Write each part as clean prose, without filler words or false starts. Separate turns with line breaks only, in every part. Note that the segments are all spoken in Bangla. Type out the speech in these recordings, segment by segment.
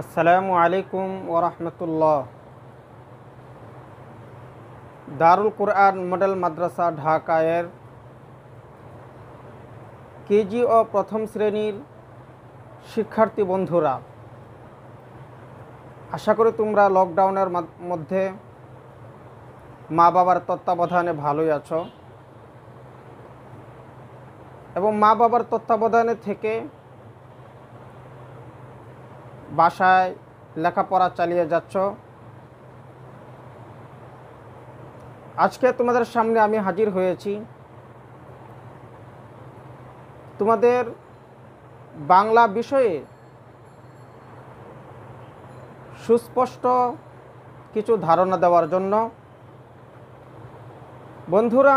আসসালামু আলাইকুম ওরহমতুল্লাহ। দারুল কুরআন মডেল মাদ্রাসা ঢাকায়ের কেজি ও প্রথম শ্রেণীর শিক্ষার্থী বন্ধুরা, আশা করি তোমরা লকডাউনের মধ্যে মা বাবার তত্ত্বাবধানে ভালোই আছো এবং মা বাবার তত্ত্বাবধানে থেকে বাসায় লেখাপড়া চালিয়ে যাচ্ছ। আজকে তোমাদের সামনে আমি হাজির হয়েছি তোমাদের বাংলা বিষয়ে সুস্পষ্ট কিছু ধারণা দেওয়ার জন্য। বন্ধুরা,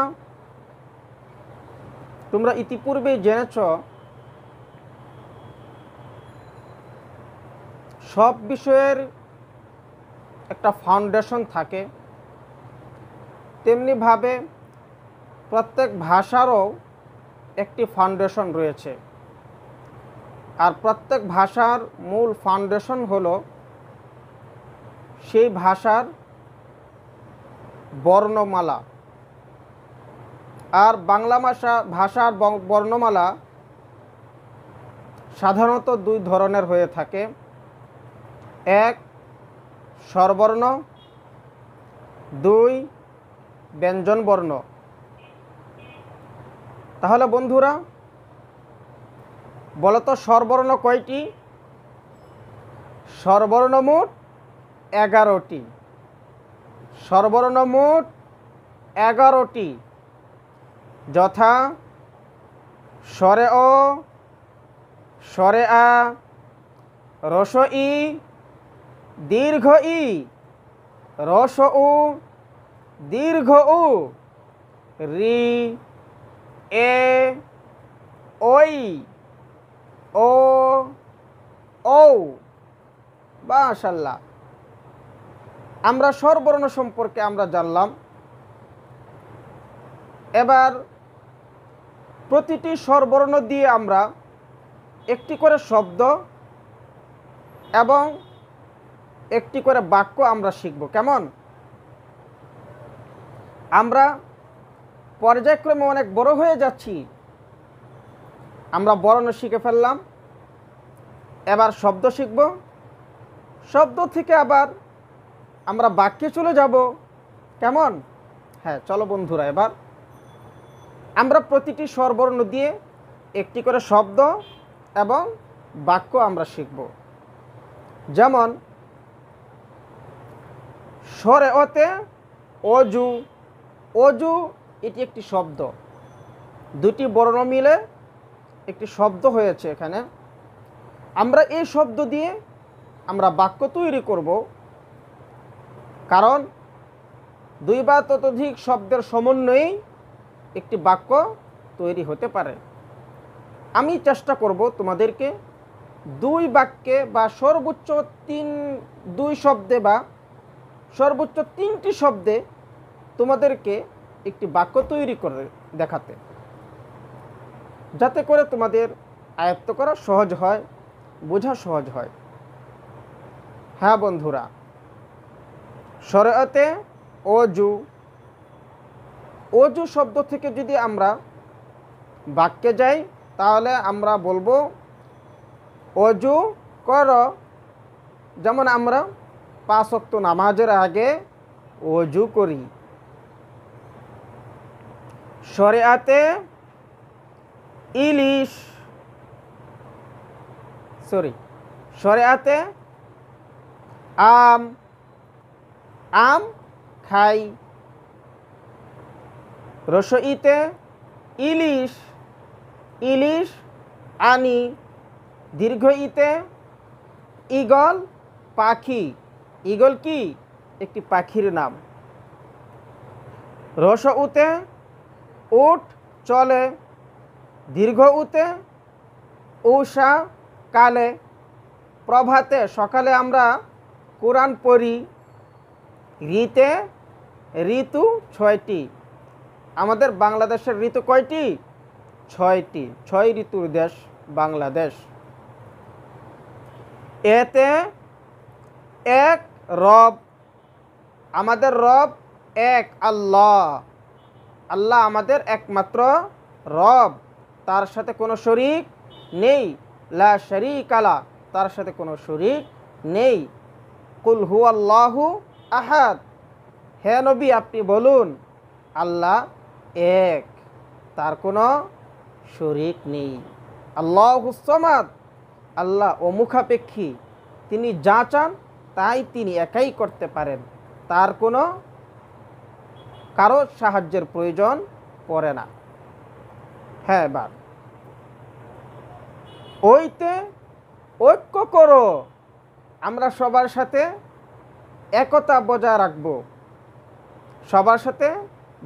তোমরা ইতিপূর্বেই জেনেছ সব বিষয়ের একটা ফাউন্ডেশন থাকে, তেমনিভাবে প্রত্যেক ভাষারও একটি ফাউন্ডেশন রয়েছে। আর প্রত্যেক ভাষার মূল ফাউন্ডেশন হলো সেই ভাষার বর্ণমালা। আর বাংলা ভাষার বর্ণমালা সাধারণত দুই ধরনের হয়ে থাকে, এক স্বরবর্ণ, দুই ব্যঞ্জন বর্ণ। তাহলে বন্ধুরা বলতো স্বরবর্ণ কয়টি? স্বরবর্ণ মোট 11টি। স্বরবর্ণ মোট 11টি, যথা স্বরে অ, স্বরে আ, রস ই, দীর্ঘ ই, রস উ, দীর্ঘ উ, রি, এ, ওই, ও, ঔ। মাশাআল্লাহ, আমরা স্বরবর্ণ সম্পর্কে আমরা জানলাম। এবার প্রতিটি স্বরবর্ণ দিয়ে আমরা একটি করে শব্দ এবং একটি করে বাক্য আমরা শিখব। কেমন? আমরা পর্যায়ক্রমে অনেক বড় হয়ে যাচ্ছি। আমরা বর্ণ শিখে ফেললাম, এবার শব্দ শিখব, শব্দ থেকে আবার আমরা বাক্যে চলে যাব। কেমন? হ্যাঁ, চলো বন্ধুরা, এবার আমরা প্রতিটি স্বরবর্ণ দিয়ে একটি করে শব্দ এবং বাক্য আমরা শিখব। যেমন স্বরে অতে অজু। অজু এটি একটি শব্দ, দুটি বর্ণ মিলে একটি শব্দ হয়েছে এখানে। আমরা এই শব্দ দিয়ে আমরা বাক্য তৈরি করব, কারণ দুই বা ততোধিক শব্দের সমন্বয়েই একটি বাক্য তৈরি হতে পারে। আমি চেষ্টা করব তোমাদেরকে দুই বাক্যে বা সর্বোচ্চ দুই শব্দে বা সর্বোচ্চ 3টি শব্দে তোমাদেরকে একটি বাক্য তৈরি করে দেখাতে, যাতে করে তোমাদের আয়ত্ত করা সহজ হয়, বোঝা সহজ হয়। হ্যাঁ বন্ধুরা, শরীয়তে অজু, অজু শব্দ থেকে যদি আমরা বাক্যে যাই তাহলে আমরা বলবো অজু কর। যেমন আমরা 5 ওয়াক্ত নামাজের আগে অজু করি। শরিয়াতে ইলিশ, শরিয়াতে আম, আম খাই। রসইতে ইলিশ, ইলিশ আনি। দীর্ঘ ইতে ঈগল পাখি। ঈগল কি? একটি পাখির নাম। রস উতে উট চলে। দীর্ঘ উতে উষা কালে। প্রভাতে সকালে আমরা কোরআন পড়ি। ঋতে ঋতু 6টি। আমাদের বাংলাদেশের ঋতু কয়টি? 6টি। 6 ঋতুর দেশ বাংলাদেশ। এতে এক রব, আমাদের রব এক আল্লাহ। আল্লাহ আমাদের একমাত্র রব, তার সাথে কোনো শরীক নেই। লা শারীকা লা, তার সাথে কোনো শরীক নেই। কুল হুয়াল্লাহু আহাদ, হে নবী আপনি বলুন আল্লাহ এক, তার কোনো শরীক নেই। আল্লাহুস সামাদ, আল্লাহ অমুখাপেক্ষী, তিনি যা চান তাই তিনি একাই করতে পারেন, তার কোনো কারো সাহায্যের প্রয়োজন পড়ে না। হ্যাঁ, এবার ওইতে ঐক্য করো, আমরা সবার সাথে একতা বজায় রাখব, সবার সাথে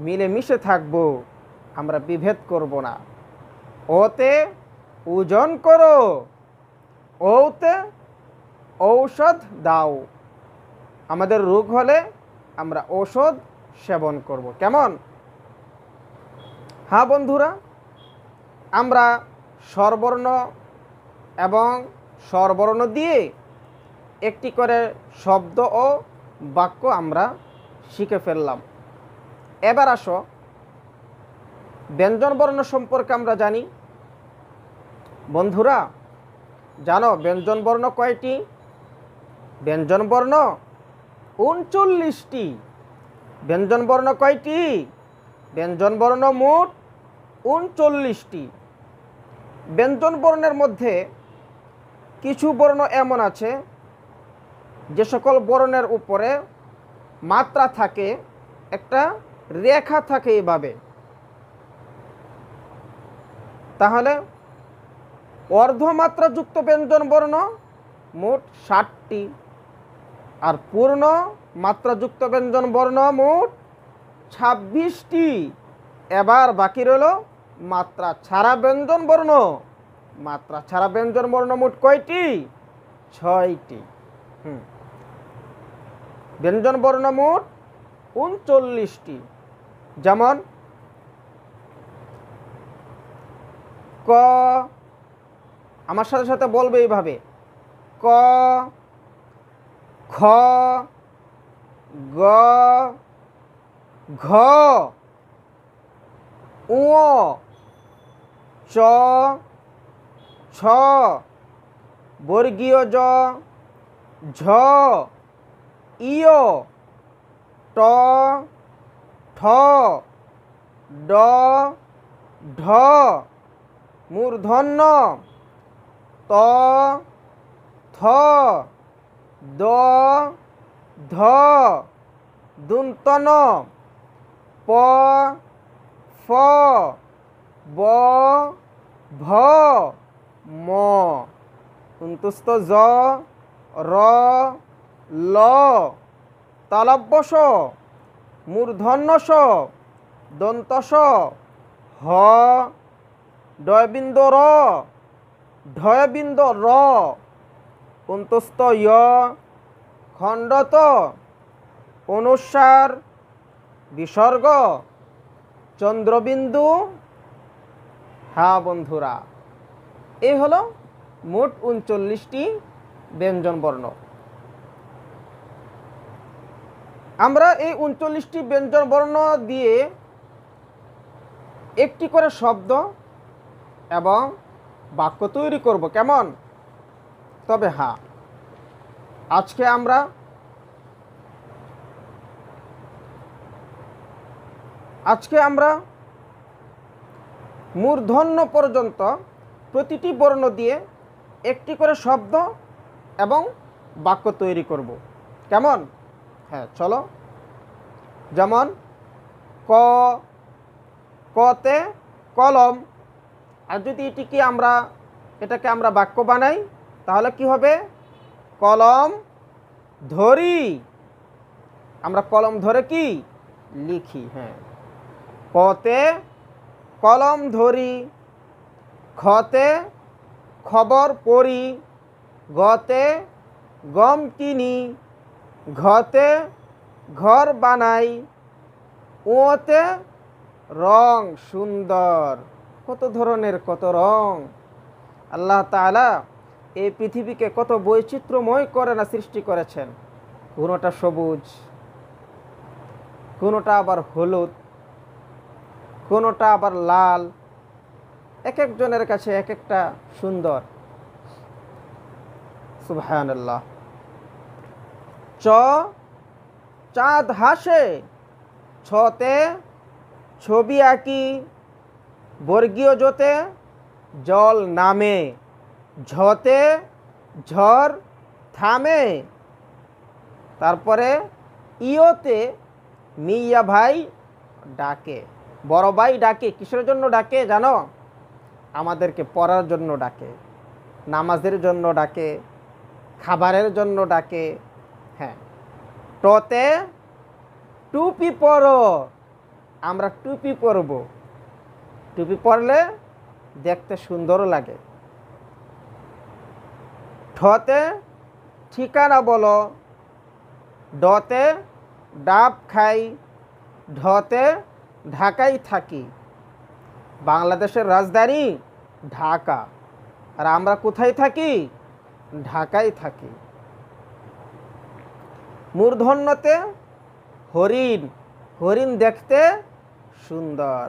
মিলেমিশে থাকব, আমরা বিভেদ করব না। ওতে ওজন করো, ওতে ঔষধ দাও, আমাদের রোগ হলে আমরা ঔষধ সেবন করব। কেমন? হ্যাঁ বন্ধুরা, আমরা স্বরবর্ণ এবং স্বরবর্ণ দিয়ে একটি করে শব্দ ও বাক্য আমরা শিখে ফেললাম। এবার আসো ব্যঞ্জনবর্ণ সম্পর্কে আমরা জানি। বন্ধুরা জানো ব্যঞ্জনবর্ণ কয়টি? ব্যঞ্জনবর্ণ 39টি। ব্যঞ্জনবর্ণ কয়টি? ব্যঞ্জনবর্ণ মোট 39টি। ব্যঞ্জনবর্ণের মধ্যে কিছু বর্ণ এমন আছে যে সকল বর্ণের উপরে মাত্রা থাকে, একটা রেখা থাকে এভাবে। তাহলে অর্ধমাত্রাযুক্ত ব্যঞ্জনবর্ণ মোট 60টি, আর পূর্ণ মাত্রাযুক্ত ব্যঞ্জনবর্ণ মোট 26টি। এবার বাকি রইল মাত্রা ছাড়া ব্যঞ্জনবর্ণ। মাত্রা ছাড়া ব্যঞ্জনবর্ণ মোট কয়টি? 6টি। ব্যঞ্জনবর্ণ মোট 39টি। যেমন ক, আমার সাথে সাথে বলবে এইভাবে, ক, খ, গ, ঘ, উ, চ, ছ, বর্গীয় জ, ঝ, ইয়, ট, ঠ, ড, ঢ, মূর্ধন্য ত, থ, দ, ধ, দন্তন প, ফ, ব, ভ, ম, অন্তস্থ জ, র, ল, তালব্য শ, মূর্ধন্য স, দন্ত স, হ, ডয়বিন্দু র, ঢয়বিন্দু র, অন্তস্থ য়, খণ্ডত, অনুস্বার, বিসর্গ, চন্দ্রবিন্দু। হ্যাঁ বন্ধুরা, এই হলো মোট 39টি ব্যঞ্জনবর্ণ। আমরা এই 39টি ব্যঞ্জনবর্ণ দিয়ে একটি করে শব্দ এবং বাক্য তৈরি করব। কেমন? তবে হ্যাঁ, আজকে আমরা মূর্ধন্য পর্যন্ত প্রতিটি বর্ণ দিয়ে একটি করে শব্দ এবং বাক্য তৈরি করব। কেমন? হ্যাঁ চলো। যেমন ক, কতে কলম। আর যদি এটাকে আমরা বাক্য বানাই তাহলে কি হবে? কলম ধরি। আমরা কলম ধরে কি লিখি? হ্যাঁ, কতে কলম ধরি, খতে খবর পড়ি, গতে গম কিনি, ঘতে ঘর বানাই, ওতে রং সুন্দর। কত ধরনের কত রং! আল্লাহ তাআলা এই পৃথিবীকে কত বৈচিত্র্যময় করে না সৃষ্টি করেছেন। কোনোটা সবুজ, কোনোটা আবার হলুদ, কোনোটা আবার লাল। এক একজনের কাছে এক একটা সুন্দর। সুবহানাল্লাহ। চ চাঁদ হাসে, ছতে ছবি আঁকি, বর্গীয় জতে জল নামে, ঝতে ঝড় থামে। তারপরে ইয়োতে মিয়া ভাই ডাকে। বড় ভাই ডাকে, কিসের জন্য ডাকে জানো? আমাদেরকে পড়ার জন্য ডাকে, নামাজের জন্য ডাকে, খাবারের জন্য ডাকে। হ্যাঁ। টতে টুপি পরো, আমরা টুপি পরব। টুপি পরলে দেখতে সুন্দর লাগে। ঠতে ঠিকানা বলো, ডতে ডাব খাই, ঢতে ঢাকায় থাকি। বাংলাদেশের রাজধানী ঢাকা, আর আমরা কোথায় থাকি? ঢাকায় থাকি। মূর্ধন্যতে হরিণ, হরিণ দেখতে সুন্দর,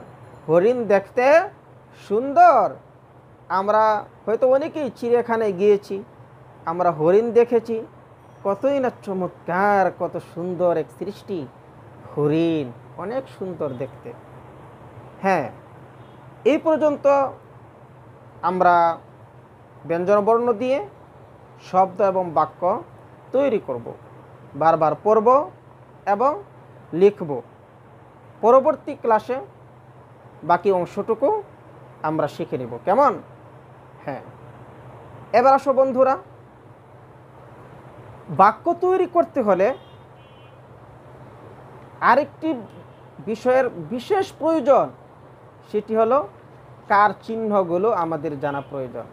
হরিণ দেখতে সুন্দর। আমরা হয়তো অনেকেই চিড়িয়াখানায় গিয়েছি, আমরা হরিণ দেখেছি। কতই না চমৎকার, কত সুন্দর এক সৃষ্টি হরিণ, অনেক সুন্দর দেখতে। হ্যাঁ, এই পর্যন্ত আমরা ব্যঞ্জনবর্ণ দিয়ে শব্দ এবং বাক্য তৈরি করব, বারবার পড়ব এবং লিখব। পরবর্তী ক্লাসে বাকি অংশটুকু আমরা শিখে নেব, কেমন? হ্যাঁ, এবার আসো বন্ধুরা, বাক্য তৈরি করতে হলে আরেকটি বিষয়ের বিশেষ প্রয়োজন, সেটি হলো কার চিহ্নগুলো আমাদের জানা প্রয়োজন।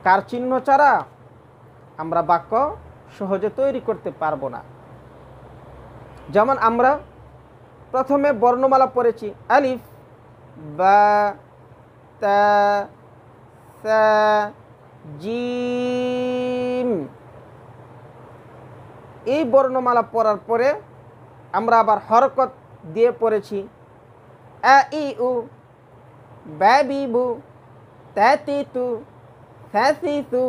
কার চিহ্ন ছাড়া আমরা বাক্য সহজে তৈরি করতে পারবো না। যেমন আমরা প্রথমে বর্ণমালা পড়েছি, আলিফ, বা, তা, সা, জিম। এই বর্ণমালা পড়ার পরে আমরা আবার হরকত দিয়ে পড়েছি, আ ই উ, বা বি বু, তা তি তু, থা সি তু,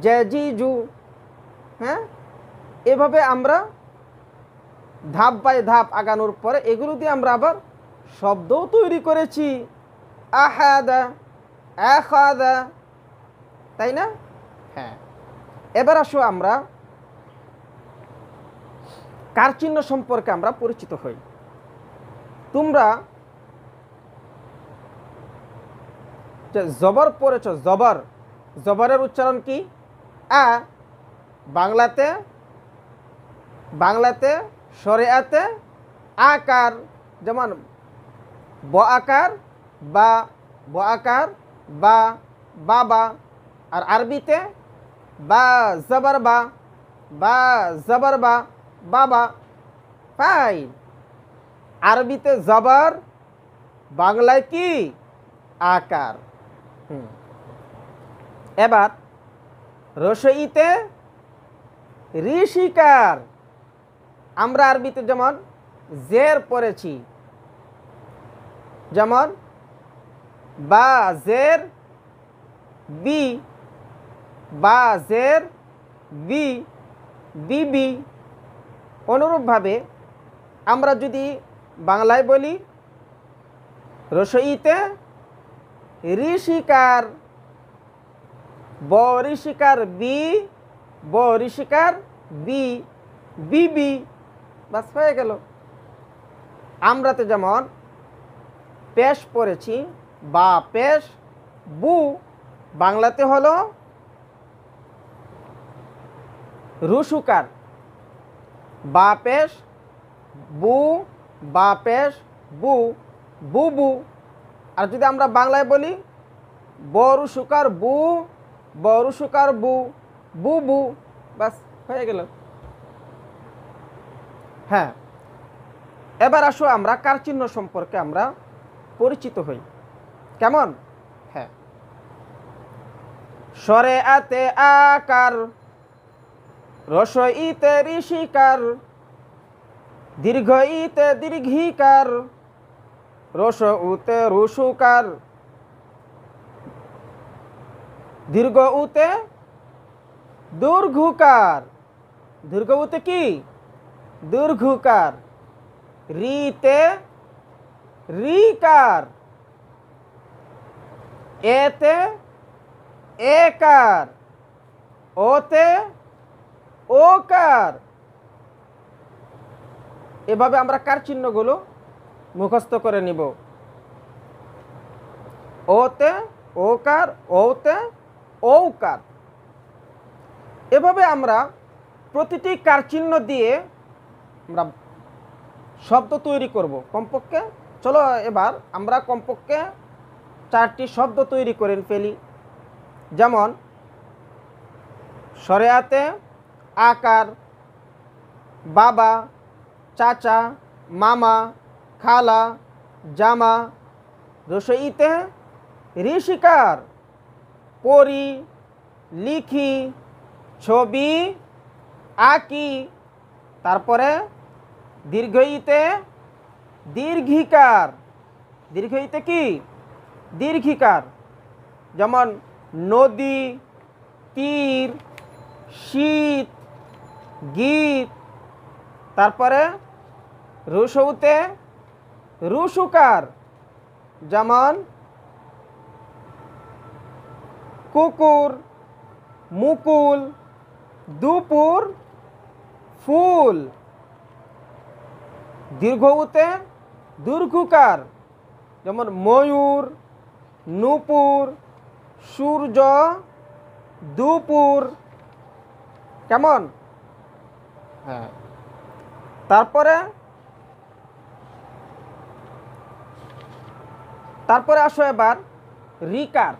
জা জি জু। হ্যাঁ, এভাবে আমরা ধাপ বাই ধাপ আগানোর পরে এগুলো দিয়ে আমরা আবার শব্দও তৈরি করেছি, আহাদা, আখাদা, তাই না? হ্যাঁ, এবার আসো আমরা কার চিহ্ন সম্পর্কে আমরা পরিচিত হই। তোমরা জবর পড়েছ, জবর, জবরের উচ্চারণ কি? আ। বাংলাতে, বাংলাতে শরিয়াতে আকার, যেমন ব আকার বা, ব আকার বা, বাবা। আর আরবিতে বা জবর বা, বা জবর বা, বাবা। ফাইন। আরবিতে জবর, বাংলায় কি? আকার। এবার রসইতে ঋষিকার। আমরা আরবিতে যেমন জের পড়েছি, যেমন বা জের বি, বা জের বি, বিবি। অনুরূপভাবে আমরা যদি বাংলায় বলি, রসইতে ঋষিকার, ব ঋষিকার বি, ব ঋষিকার বি, বিবি। বাস হয়ে গেল। আমরাতে যেমন পেশ পড়েছি, বা পেশ বু, বাংলাতে হলো রুসুকার, বা পেশ বু, বা পেশ বু, বুবু। আর যদি আমরা বাংলায় বলি, বরু সুকার বু, বরু সুকার বু, বুবু। বাস হয়ে গেল। হ্যাঁ, এবার আসো আমরা কার চিহ্ন সম্পর্কে আমরা পরিচিত হই, কেমন? হ্যাঁ, শরিয়াতে আকার, রস ইতে ঋষিকার, দীর্ঘ ইতে দীর্ঘিকার, রস উতে রুসুকার, দীর্ঘ উতে দীর্ঘকার, দীর্ঘ উতে কি দীর্ঘকার, রিতে রিকার, এতে একার, ওতে ওকার। এভাবে আমরা কার চিহ্নগুলো মুখস্থ করে নিব। ওতে ওকার, ওতে ঔকার। এভাবে আমরা প্রতিটি কার চিহ্ন দিয়ে আমরা শব্দ তৈরি করব কমপক্ষে। চলো এবার আমরা কমপক্ষে 4টি শব্দ তৈরি করে ফেলি। যেমন সরেয়াতে আকার, বাবা, চাচা, মামা, খালা, জামা। রসইতে ঋষিকার, পড়ি, লিখি, ছবি আঁকি। তারপরে দীর্ঘইতে দীর্ঘিকার, দীর্ঘইতে কি দীর্ঘিকার। যেমন নদী, তীর, শীত, গীত। তারপরে রুসৌতে রুসুকার, যেমন কুকুর, মুকুল, দুপুর, ফুল। দীর্ঘউতে দীর্ঘকার, যেমন ময়ূর, নূপুর, সূর্য, দুপুর। কেমন? হ্যাঁ। তারপরে আসো এবার রিকার।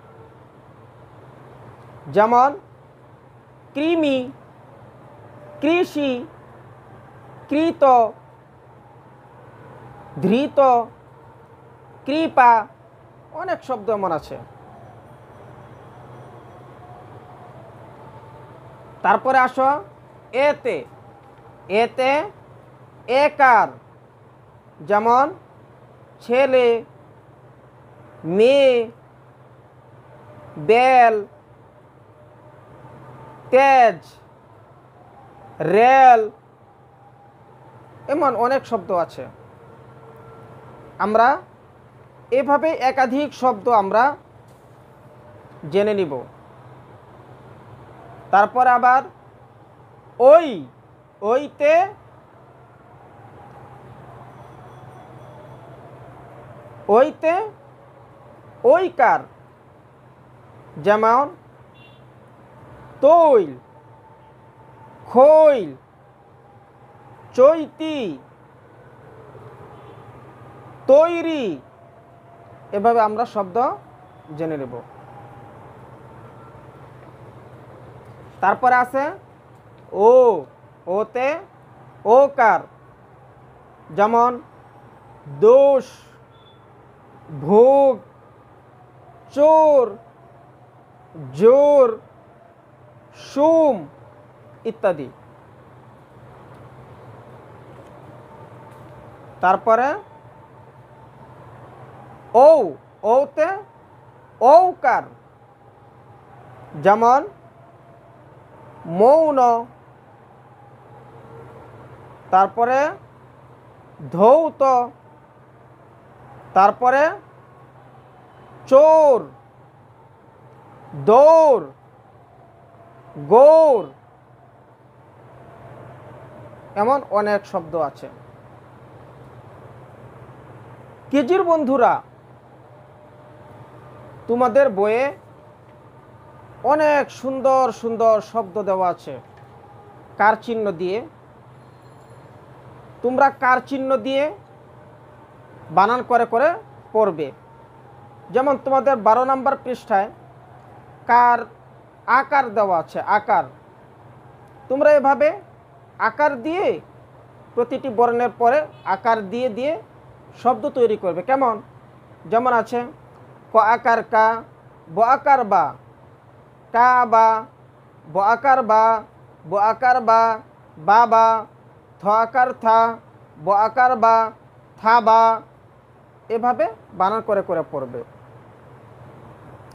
যেমন কৃমি, কৃষি, কৃত, ধৃত, কৃপা। অনেক শব্দ এমন আছে। তারপরে আসো এতে, এতে একার। যেমন ছেলে, মেয়ে, বেল, তেজ, রেল। এমন অনেক শব্দ আছে। আমরা এভাবে একাধিক শব্দ আমরা জেনে নিব। তারপর আবার ওই, ওইতে ওইতে ওইকার। যেমন তৈল, খৈল, চৈতি, তৈরি। এভাবে আমরা শব্দ জেনে নেব। তারপরে আছে ও, ওতে ওকার। যেমন দোষ, ভোগ, চোর, জোর, সুম ইত্যাদি। তারপরে ও, ওতে ঔকার। যেমন মৌন। তারপরে ধৌত। তারপরে চোর, দৌড়, গৌর। এমন অনেক শব্দ আছে। কেজির বন্ধুরা, তোমাদের বইয়ে অনেক সুন্দর সুন্দর শব্দ দেওয়া আছে কার চিহ্ন দিয়ে। তোমরা কার চিহ্ন দিয়ে বানান করে করে পড়বে। যেমন তোমাদের 12 নম্বর পৃষ্ঠায় কার আকার দেওয়া আছে, আকার। তোমরা এভাবে আকার দিয়ে প্রতিটি বর্ণের পরে আকার দিয়ে দিয়ে শব্দ তৈরি করবে। কেমন? যেমন আছে ক আকার কা, ব আকার বা, কা বা, ব আকার বা, ব আকার বা, বা বা, থ আকার থা, ব আকার বা, থা বা, এভাবে বানান করে করে পড়বে।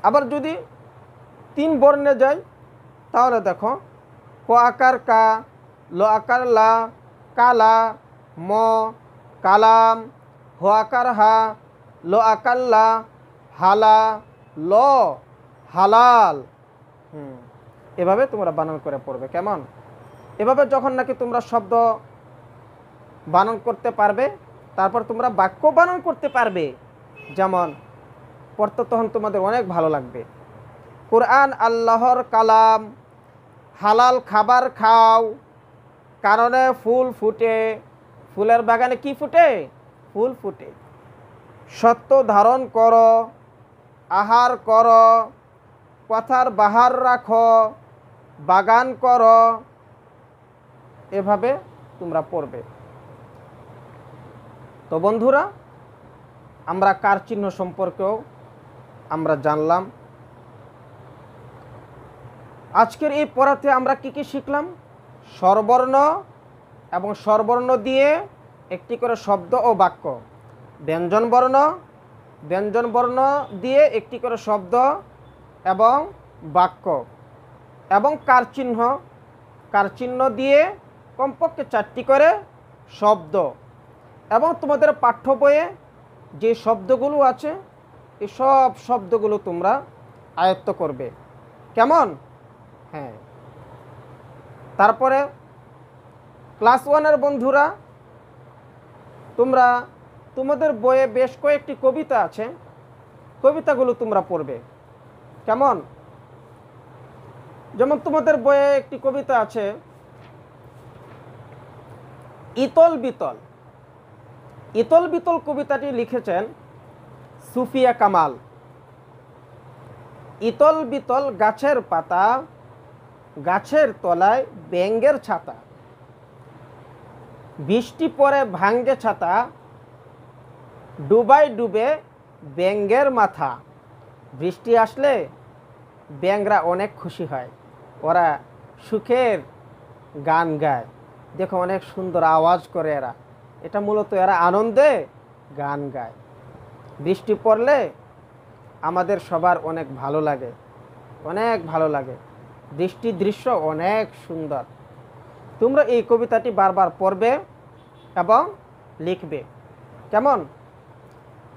আবার যদি 3 বর্ণে যাই তাহলে দেখো ক আকার কা, ল আকার লা, কালা, ম, কালাম, হ আকার হা, ল আকার লা, হালা, ল, হালাল। এভাবে তোমরা বানান করে পড়বে। কেমন? এভাবে যখন নাকি তোমরা শব্দ বানান করতে পারবে, তারপর তোমরা বাক্য বানান করতে পারবে, যেমন পড়তে তখন তোমাদের অনেক ভালো লাগবে। কোরআন আল্লাহর কালাম, হালাল খাবার খাও, কারণে ফুল ফুটে, ফুলের বাগানে কি ফুটে? ফুল ফুটে। সত্য ধারণ করো, আহার করো, কথার বাহার রাখো, বাগান করো, এভাবে তোমরা পড়বে। তো বন্ধুরা, আমরা কার চিহ্ন সম্পর্কেও আমরা জানলাম। আজকের এই পড়াতে আমরা কি কি শিখলাম? স্বরবর্ণ এবং স্বরবর্ণ দিয়ে একটি করে শব্দ ও বাক্য, ব্যঞ্জনবর্ণ, ব্যঞ্জনবর্ণ দিয়ে একটি করে শব্দ এবং বাক্য, এবং কার চিহ্ন, কার চিহ্ন দিয়ে কমপক্ষে 4টি করে শব্দ। এবং তোমাদের পাঠ্য বইয়ে যে শব্দগুলো আছে এই সব শব্দগুলো তোমরা আয়ত্ত করবে। কেমন? হ্যাঁ। তারপরে ক্লাস 1-এর বন্ধুরা, তোমরা তোমাদের বইয়ে বেশ কয়েকটি কবিতা আছে, কবিতাগুলো তোমরা পড়বে। কেমন? যেমন তোমাদের বইয়ে একটি কবিতা আছে ইতল বিতল। ইতল বিতল কবিতাটি লিখেছেন সুফিয়া কামাল। ইতল বিতল গাছের পাতা, গাছের তলায় ব্যাঙের ছাতা, বৃষ্টি পরে ভাঙ্গে ছাতা, ডুবাই ডুবে ব্যাঙের মাথা। বৃষ্টি আসলে ব্যাঙরা অনেক খুশি হয়, ওরা সুখের গান গায়। দেখো অনেক সুন্দর আওয়াজ করে এরা, এটা মূলত এরা আনন্দে গান গায়। বৃষ্টি পড়লে আমাদের সবার অনেক ভালো লাগে, অনেক ভালো লাগে। বৃষ্টির দৃশ্য অনেক সুন্দর। তোমরা এই কবিতাটি বারবার পড়বে এবং লিখবে। কেমন?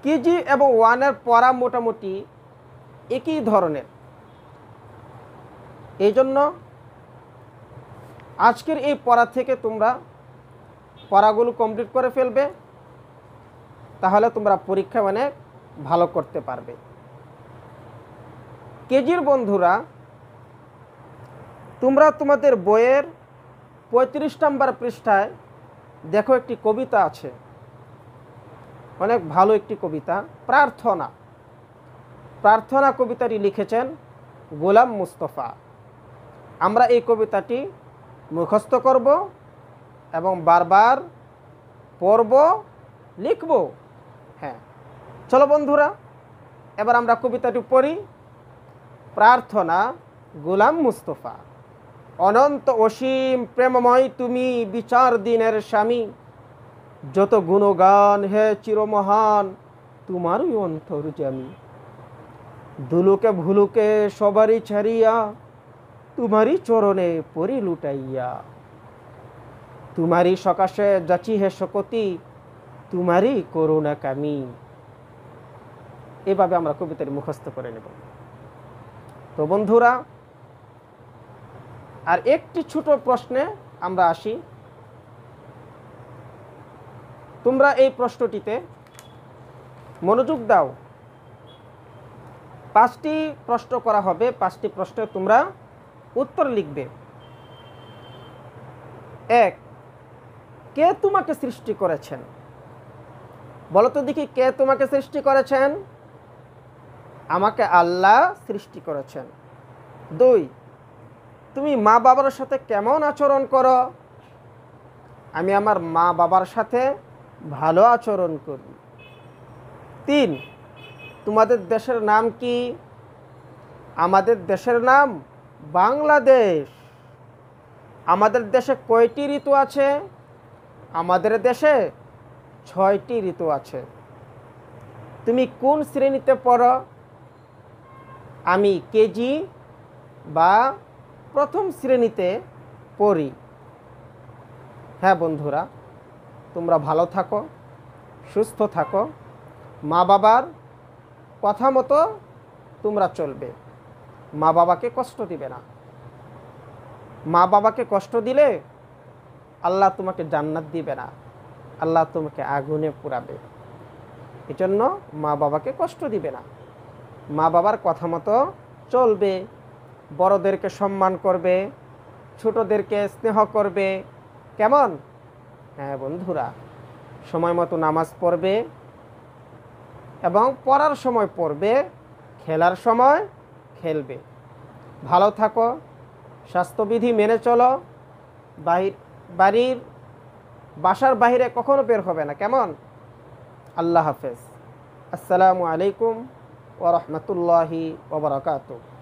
কেজি এবং 1-এর পড়া মোটামুটি একই ধরনের, এই জন্য আজকের এই পড়া থেকে তোমরা পড়াগুলো কমপ্লিট করে ফেলবে, তাহলে তোমরা পরীক্ষায় অনেক ভালো করতে পারবে। কেজির বন্ধুরা, তোমরা তোমাদের বইয়ের 35 নম্বর পৃষ্ঠায় দেখো একটি কবিতা আছে, অনেক ভালো একটি কবিতা, প্রার্থনা। প্রার্থনা কবিতাটি লিখেছেন গোলাম মুস্তফা। আমরা এই কবিতাটি মুখস্থ করব এবং বারবার পড়ব, লিখব। হ্যাঁ, চলো বন্ধুরা, এবার আমরা কবিতাটি পড়ি। প্রার্থনা, গোলাম মুস্তফা। অনন্ত অসীম প্রেমময় তুমি, বিচার দিনের স্বামী। যত গুণগান হে চিরমহান, তোমারই অন্তর্যামী। দুলুকে ভুলুকে সবারই ছাড়িয়া, তোমারই চরণে পরি লুটাইয়া। তোমারই সকাশে যাচি হে শকতি, তোমারই করুণা কামি। এভাবে আমরা কবিতাটি মুখস্থ করে নেব। তো বন্ধুরা, আর একটি ছোট প্রশ্নে আমরা আসি। তোমরা এই প্রশ্নটিতে মনোযোগ দাও। 5টি প্রশ্ন করা হবে, 5টি প্রশ্নে তোমরা উত্তর লিখবে। 1, কে তোমাকে সৃষ্টি করেছেন? বলো তো দেখি, কে তোমাকে সৃষ্টি করেছেন? আমাকে আল্লাহ সৃষ্টি করেছেন। 2, তুমি মা বাবার সাথে কেমন আচরণ করো? আমি আমার মা বাবার সাথে ভালো আচরণ করি। 3, তোমাদের দেশের নাম কি? আমাদের দেশের নাম বাংলাদেশ। আমাদের দেশে কয়টি ঋতু আছে? আমাদের দেশে 6টি ঋতু আছে। তুমি কোন শ্রেণীতে পড়ো? আমি কেজি বা প্রথম শ্রেণীতে পড়ি। হ্যাঁ বন্ধুরা, তোমরা ভালো থাকো, সুস্থ থাকো, মা বাবার কথা মতো তোমরা চলবে, মা বাবাকে কষ্ট দিবে না। মা বাবাকে কষ্ট দিলে আল্লাহ তোমাকে জান্নাত দিবে না, আল্লাহ তোমাকে আগুনে পুরাবে। এজন্য মা বাবাকে কষ্ট দিবে না, মা বাবার কথা মতো চলবে, বড়দেরকে সম্মান করবে, ছোটদেরকে স্নেহ করবে। কেমন? হ্যাঁ বন্ধুরা, সময় মতো নামাজ পড়বে এবং পড়ার সময় পড়বে, খেলার সময় খেলবে। ভালো থাকো, স্বাস্থ্যবিধি মেনে চলো, বাসার বাইরে কখনো বের হবে না। কেমন? আল্লাহ হাফেজ। আসসালামু আলাইকুম ওয়া রাহমাতুল্লাহি ওয়া বারাকাতুহু।